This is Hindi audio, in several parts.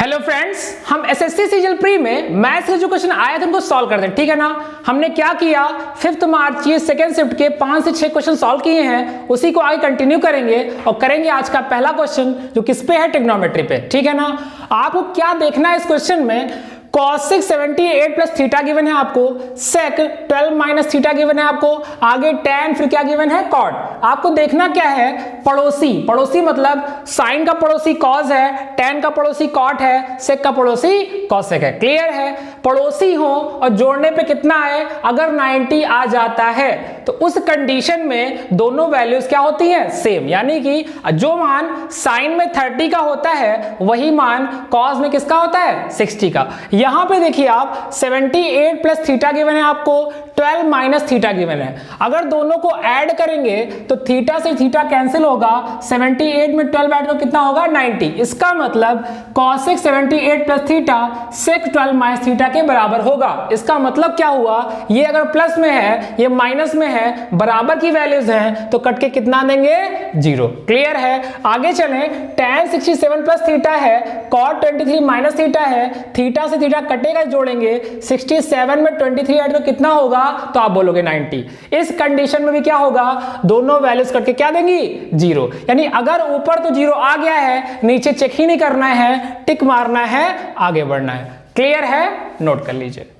हेलो फ्रेंड्स, हम एसएससी सीजीएल प्री में मैथ्स के जो क्वेश्चन आए थे उनको सॉल्व करते हैं, ठीक है ना। हमने क्या किया, 5 मार्च ये सेकेंड शिफ्ट के 5 से 6 क्वेश्चन सॉल्व किए हैं, उसी को आगे कंटिन्यू करेंगे और करेंगे आज का पहला क्वेश्चन जो किस पे है, ट्रिग्नोमेट्री पे, ठीक है ना। आपको क्या देखना है इस क्वेश्चन में, cos 78 प्लस थीटा गिवन है आपको, sec 12 माइनस थीटा गिवन है आपको, आगे tan, फिर क्या गिवन है cot। आपको देखना क्या है, पड़ोसी, पड़ोसी मतलब साइन का पड़ोसी cos है, tan का पड़ोसी cot है, sec का पड़ोसी cosec है। क्लियर है, पड़ोसी हो और जोड़ने पे कितना है, अगर 90 आ जाता है तो उस कंडीशन में दोनों वैल्यूज क्या होती हैं, सेम। यानी कि जो मान साइन में 30 का होता है वही मान cos में किसका होता है, 60 का। यहां पे देखिए आप 78 प्लस थीटा गिवन है आपको, 12 माइनस थीटा गिवन है। अगर दोनों को ऐड करेंगे तो थीटा से थीटा कैंसिल होगा, 78 में 12 ऐड कर कितना होगा, 90। इसका मतलब cosec 78 plus theta sec 12 minus theta के बराबर होगा। इसका मतलब क्या हुआ, ये अगर प्लस में है ये माइनस में है, बराबर की वैल्यूज हैं तो कट के कितना देंगे, 0। क्लियर है, आगे चलें, tan 67 प्लस थीटा है, cot 23 माइनस थीटा है, थीटा से थीटा कटेगा जोड़ेंगे, 67 में 23 ऐड तो कितना होगा, तो आप बोलोगे 90। इस कंडीशन में भी क्या होगा, दोनों वैल्यूज करके क्या देंगी, 0। यानी अगर ऊपर तो 0 आ गया है, नीचे चेक ही नहीं करना है, टिक मारना है, आगे बढ़ना है। क्लियर है, नोट कर लीजिए।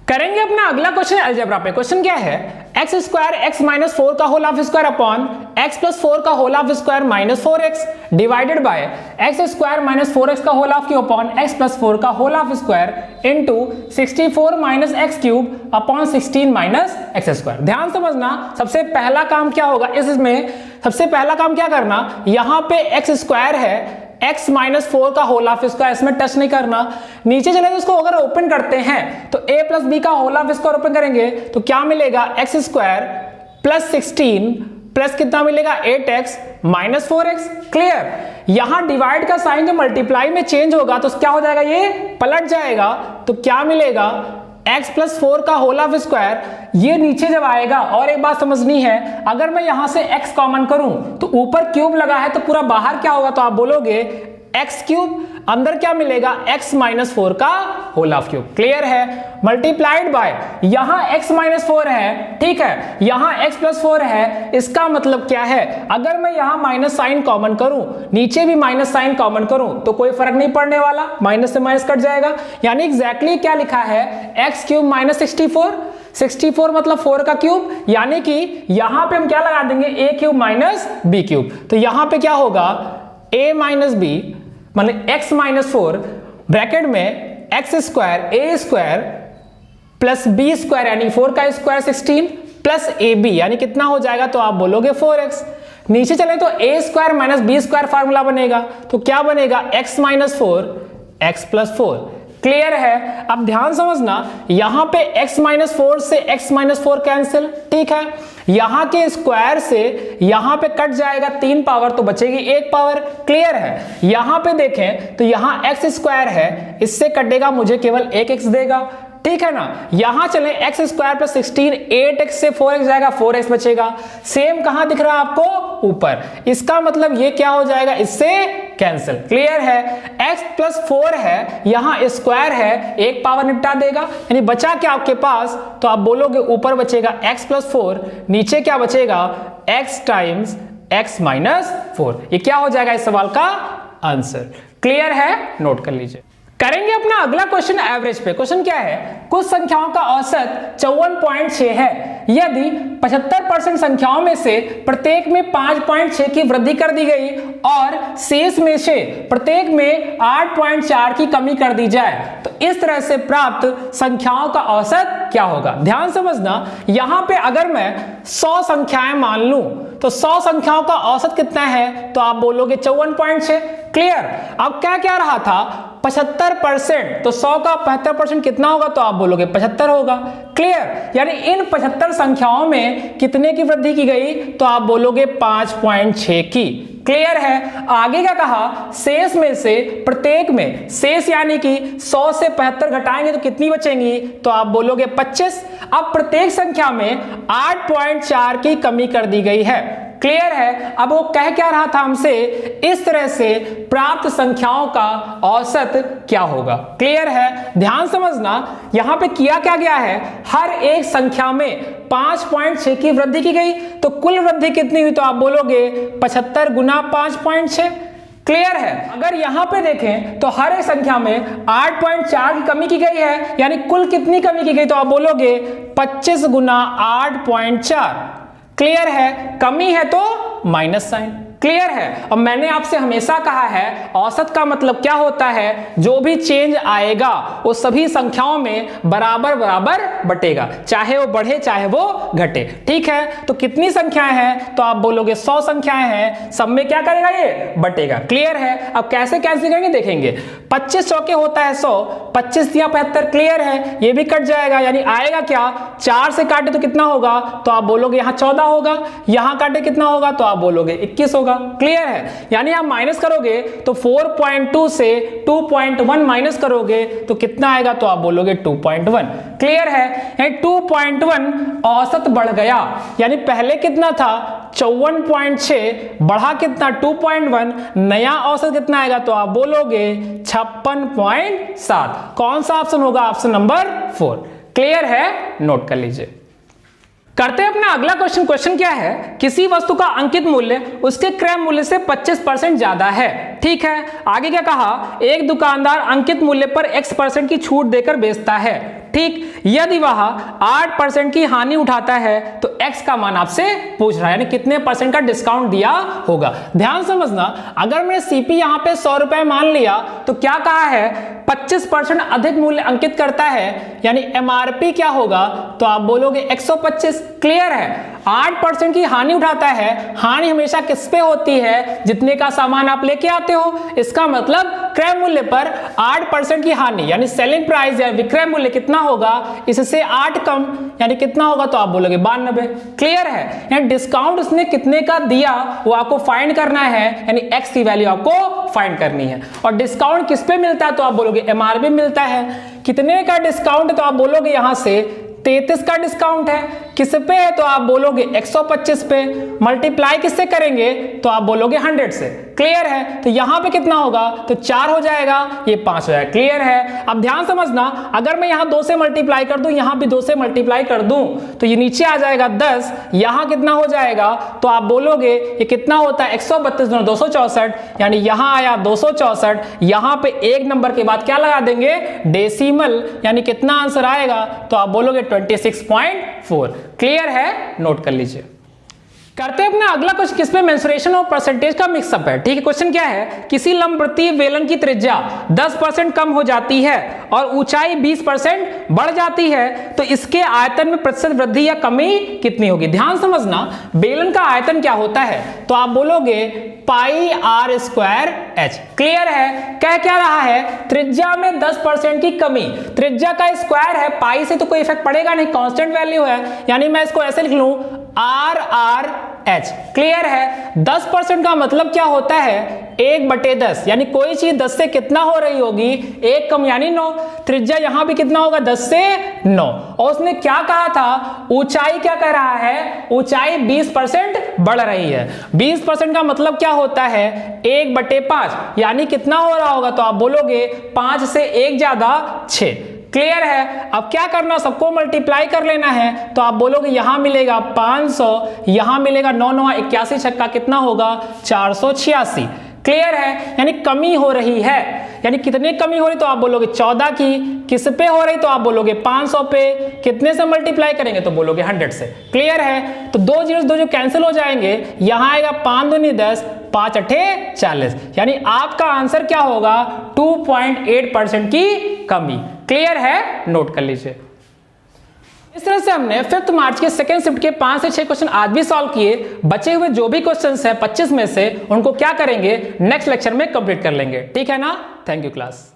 करेंगे अपना अगला क्वेश्चन अलजेब्रा पे। क्वेश्चन क्या है, एक्स स्क्वायर एक्स माइनस 4 का whole half square upon X plus 4 का whole half square minus 4x divided by X square minus 4x का होल हाफ की अपॉन एक्स प्लस 4 का whole half square into 64 minus X cube upon 16 minus X square. ध्यान समझना, सबसे पहला काम क्या होगा इसमें, सबसे पहला काम क्या करना, यहां पे एक्स स्क्वायर है, x माइनस 4 का होल हाफ स्क्वायर, इसमें टच नहीं करना। नीचे चले तो इसको अगर ओपन करते हैं तो a प्लस बी का होल हाफ स्क्वायर ओपन करेंगे तो क्या मिलेगा, एक्स स्क्वायर प्लस 16 प्लस कितना मिलेगा, 8x माइनस 4x। क्लियर, यहां डिवाइड का साइन जो मल्टीप्लाई में चेंज होगा तो क्या हो जाएगा, ये पलट जाएगा तो क्या मिलेगा, x प्लस 4 का होल हाफ स्क्वायर, ये नीचे जब आएगा। और एक बात समझनी है, अगर मैं यहां से x कॉमन करूं तो ऊपर क्यूब लगा है तो पूरा बाहर क्या होगा, तो आप बोलोगे x क्यूब, अंदर क्या मिलेगा, x माइनस 4 का होल हाफ क्यूब। क्लियर है, मल्टीप्लाइड बाय यहां x माइनस 4 है, ठीक है, यहां x प्लस 4 है। इसका मतलब क्या है, अगर मैं यहां माइनस साइन कॉमन करूं, नीचे भी माइनस साइन कॉमन करूं तो कोई फर्क नहीं पड़ने वाला, माइनस से माइनस कट जाएगा। यानी एग्जैक्टली क्या लिखा है, एक्स क्यूब माइनस 64 मतलब 4 का क्यूब, यानी कि यहां पे हम क्या लगा देंगे, a cube minus B cube. तो यहां पे क्या होगा, a माइनस बी मतलब x माइनस 4 ब्रैकेट में X square A square plus B square यानी 4 का स्क्वायर 16 प्लस ए बी यानी कितना हो जाएगा, तो आप बोलोगे 4x। नीचे चले तो a square minus b square formula बनेगा, तो क्या बनेगा, x minus 4 x plus 4। Clear है, अब ध्यान समझना, यहां पे x माइनस 4 से x माइनस 4 कैंसिल, ठीक है, यहां के स्क्वायर से यहां पे कट जाएगा 3 पावर तो बचेगी 1 पावर। क्लियर है, यहां पे देखें तो यहां x स्क्वायर है, इससे कटेगा मुझे केवल 1x देगा, ठीक है ना। यहां चले एक्स स्क्वायर प्लस 16, 8x से 4x जाएगा, 4x बचेगा। सेम कहां दिख रहा है आपको, ऊपर। इसका मतलब ये क्या हो जाएगा, इससे कैंसिल। क्लियर है, x प्लस 4 है, यहां स्क्वायर है, 1 पावर निपटा देगा, यानी बचा क्या आपके पास, तो आप बोलोगे ऊपर बचेगा x प्लस 4, नीचे क्या बचेगा, x टाइम्स x माइनस 4। ये क्या हो जाएगा इस सवाल का आंसर। क्लियर है, नोट कर लीजिए। करेंगे अपना अगला क्वेश्चन एवरेज पे। क्वेश्चन क्या है, कुछ संख्याओं का औसत 54.6 है, यदि 75% संख्याओं में से प्रत्येक में 5.6 की वृद्धि कर दी गई और शेष में से प्रत्येक में 8.4 की कमी कर दी जाए तो इस तरह से प्राप्त संख्याओं का औसत क्या होगा। ध्यान समझना, यहां पे अगर मैं 100 संख्याएं मान लूं तो 100 संख्याओं का औसत कितना है, तो आप बोलोगे 54.6। क्लियर, अब क्या क्या रहा था, 75%, तो 100 का 75% कितना होगा, तो आप बोलोगे 75 होगा। क्लियर, यानी इन 75 संख्याओं में कितने की वृद्धि की गई, तो आप बोलोगे 5.6 की। क्लियर है, आगे क्या कहा, शेष में से प्रत्येक में, शेष यानी कि 100 से 75 घटाएंगे तो कितनी बचेंगी, तो आप बोलोगे 25। अब प्रत्येक संख्या में 8.4 की कमी कर दी गई है। क्लियर है। अब वो कह क्या रहा था हमसे, इस तरह से प्राप्त संख्याओं का औसत क्या होगा। क्लियर है, ध्यान समझना, यहां पे किया क्या गया है, हर एक संख्या में 5.6 की वृद्धि की गई, तो कुल वृद्धि कितनी हुई, तो आप बोलोगे 75 गुना 5.6। क्लियर है। अगर यहां पे देखें तो हर एक संख्या में 8.4 की कमी की गई है, यानी कुल कितनी कमी की गई, तो आप बोलोगे 25 गुना 8.4। क्लियर है, कमी है तो माइनस साइन। क्लियर है। अब मैंने आपसे हमेशा कहा है औसत का मतलब क्या होता है, जो भी चेंज आएगा वो सभी संख्याओं में बराबर बराबर बटेगा, चाहे वो बढ़े चाहे वो घटे। ठीक है, तो कितनी संख्याएं हैं, तो आप बोलोगे 100 संख्याएं हैं, सब में क्या करेगा, ये बटेगा। क्लियर है। अब कैसे कैंसिल करेंगे देखेंगे, 25 चौके होता है 100, 25 या 75। क्लियर है, ये भी कट जाएगा, यानी आएगा क्या, 4 से काटे तो कितना होगा, तो आप बोलोगे यहाँ 14 होगा, यहां काटे कितना होगा, तो आप बोलोगे 21 होगा। क्लियर है, यानी आप माइनस करोगे तो 4.2 से 2.1 माइनस करोगे तो कितना आएगा, तो आप बोलोगे 2.1। क्लियर है, यानी 2.1 औसत बढ़ गया, यानी पहले कितना था 54.6, बढ़ा कितना 2.1, नया औसत कितना आएगा, तो आप बोलोगे 56.7। कौन सा ऑप्शन होगा, ऑप्शन नंबर 4। क्लियर है, नोट कर लीजिए। करते हैं अपना अगला क्वेश्चन। क्वेश्चन क्या है, किसी वस्तु का अंकित मूल्य उसके क्रय मूल्य से 25% ज्यादा है। ठीक है, आगे क्या कहा, एक दुकानदार अंकित मूल्य पर X% की छूट देकर बेचता है। ठीक, यदि वह 8% की हानि उठाता है तो X का मान आपसे पूछ रहा है, यानी कितने परसेंट का डिस्काउंट दिया होगा। ध्यान समझना, अगर मैं सीपी यहां पे 100 रुपए मान लिया तो क्या कहा है, 25% अधिक मूल्य अंकित करता है, यानी एमआरपी क्या होगा, तो आप बोलोगे 125। क्लियर है, 8% की हानि उठाता है, हानि हमेशा किस पे होती है, जितने का सामान आप लेके आते हो। इसका मतलब क्रय मूल्य पर 8% की हानि, यानी सेलिंग प्राइस या विक्रय मूल्य कितना होगा, इससे 8 कम, यानी कितना होगा, तो आप बोलोगे 92। क्लियर है, यानी डिस्काउंट उसने कितने का दिया वो आपको फाइंड करना है, यानी एक्स की वैल्यू आपको फाइंड करनी है। और डिस्काउंट किस पे मिलता है, तो आप बोलोगे एमआरपी मिलता है। कितने का डिस्काउंट है, तो आप बोलोगे यहां से 33 का डिस्काउंट है। किस पे है, तो आप बोलोगे 125 पे। मल्टीप्लाई किससे करेंगे, तो आप बोलोगे 100 से। क्लियर है, तो यहां पे कितना होगा, तो 4 हो जाएगा, ये 5 हो जाएगा। क्लियर है। अब ध्यान समझना, अगर मैं यहां 2 से मल्टीप्लाई कर दूं, यहां भी 2 से मल्टीप्लाई कर दूं, तो ये नीचे आ जाएगा 10, यहां कितना हो जाएगा, तो आप बोलोगे ये कितना होता है, 132 गुना 264, यानी यहां आया 264, यहां पे एक नंबर के बाद क्या लगा देंगे, डेसिमल, यानी कितना आंसर आएगा, तो आप बोलोगे 26.4। क्लियर है, नोट कर लीजिए। करते हैं अपना अगला क्वेश्चन, किसमें मेंसुरेशन और परसेंटेज का मिक्सअप है। ठीक है, क्वेश्चन क्या है, किसी लंबवृत्तीय बेलन की त्रिज्या 10% कम हो जाती है और ऊंचाई 20% बढ़ जाती है, तो इसके आयतन में प्रतिशत वृद्धि या कमी कितनी होगी। ध्यान समझना, बेलन का आयतन क्या होता है, तो आप बोलोगे पाई r स्क्वायर h। क्लियर है, कह क्या रहा है, त्रिज्या में 10% की कमी, त्रिज्या का स्क्वायर है, पाई से तो कोई इफेक्ट पड़ेगा नहीं, कांस्टेंट वैल्यू है, यानी मैं इसको ऐसे लिख लूं r/h। क्लियर है, 10% का मतलब क्या होता है, 1/10, यानी कोई चीज 10 से कितना हो रही होगी, 1 कम, यानी 9। त्रिज्या यहां भी कितना होगा, 10 से 9। और उसने क्या कहा था, ऊंचाई क्या कह रहा है, ऊंचाई 20% बढ़ रही है। 20% का मतलब क्या होता है, 1/5, यानी कितना हो रहा होगा, तो आप बोलोगे 5 से 1 ज्यादा 6। क्लियर है, अब क्या करना, सबको मल्टीप्लाई कर लेना है, तो आप बोलोगे यहां मिलेगा 500, यहां मिलेगा 9 9 81 छक्का कितना होगा, 486। क्लियर है, यानी कमी हो रही है, यानी कितने कमी हो रही, तो आप बोलोगे 14 की। किस पे हो रही, तो आप बोलोगे 500 पे। कितने से मल्टीप्लाई करेंगे, तो बोलोगे 100 से। क्लियर है, तो 2 0 2 जो कैंसिल हो जाएंगे, यहां आएगा 5 दूनी 10, 5 8 40, यानी आपका आंसर क्या होगा, 2.8% की कमी। क्लियर है, नोट कर लीजिए। इस तरह से हमने 5th मार्च के सेकेंड शिफ्ट के 5 से 6 क्वेश्चन आज भी सॉल्व किए। बचे हुए जो भी क्वेश्चंस हैं 25 में से, उनको क्या करेंगे, नेक्स्ट लेक्चर में कंप्लीट कर लेंगे। ठीक है ना, थैंक यू क्लास।